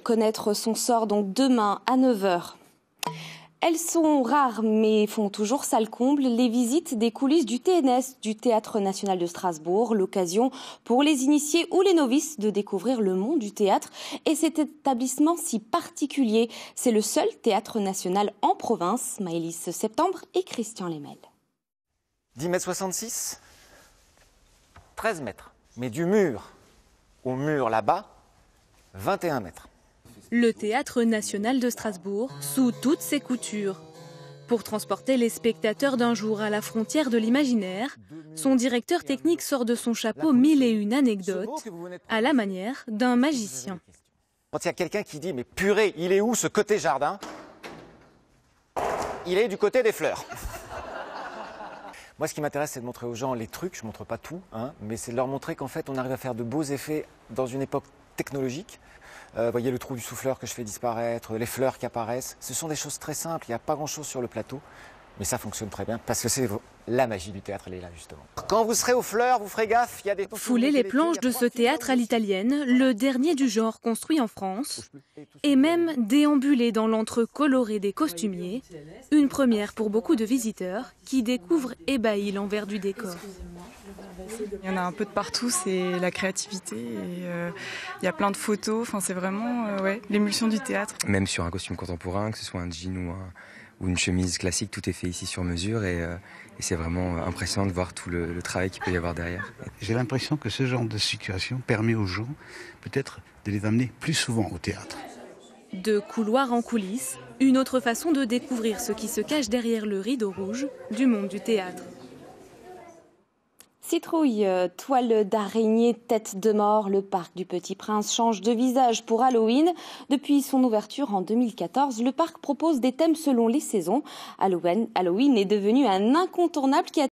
Connaître son sort donc demain à 9 h. Elles sont rares mais font toujours salle comble, les visites des coulisses du TNS, du Théâtre National de Strasbourg, l'occasion pour les initiés ou les novices de découvrir le monde du théâtre et cet établissement si particulier. C'est le seul théâtre national en province. Maëlys Septembre et Christian Lemel. 10,66 m, 13 mètres. Mais du mur au mur là-bas, 21 mètres. Le Théâtre National de Strasbourg, sous toutes ses coutures. Pour transporter les spectateurs d'un jour à la frontière de l'imaginaire, son directeur technique sort de son chapeau 1001 anecdotes, à la manière d'un magicien. Quand il y a quelqu'un qui dit « Mais purée, il est où ce côté jardin ?» Il est du côté des fleurs. Moi, ce qui m'intéresse, c'est de montrer aux gens les trucs. Je ne montre pas tout, mais c'est de leur montrer qu'en fait, on arrive à faire de beaux effets dans une époque technologique. Voyez le trou du souffleur que je fais disparaître, les fleurs qui apparaissent. Ce sont des choses très simples, il n'y a pas grand-chose sur le plateau. Mais ça fonctionne très bien parce que c'est la magie du théâtre, elle est là justement. Quand vous serez aux fleurs, vous ferez gaffe, il y a des... Fouler les planches de ce théâtre à l'italienne, le dernier du genre construit en France, et même déambuler dans l'antre coloré des costumiers, une première pour beaucoup de visiteurs qui découvrent ébahis l'envers du décor. Il y en a un peu de partout, c'est la créativité, et il y a plein de photos, c'est vraiment l'émulsion du théâtre. Même sur un costume contemporain, que ce soit un jean ou une chemise classique, tout est fait ici sur mesure et c'est vraiment impressionnant de voir tout le travail qu'il peut y avoir derrière. J'ai l'impression que ce genre de situation permet aux gens peut-être de les amener plus souvent au théâtre. De couloir en coulisses, une autre façon de découvrir ce qui se cache derrière le rideau rouge du monde du théâtre. Citrouille, toile d'araignée, tête de mort, le parc du Petit Prince change de visage pour Halloween. Depuis son ouverture en 2014, le parc propose des thèmes selon les saisons. Halloween est devenu un incontournable qui a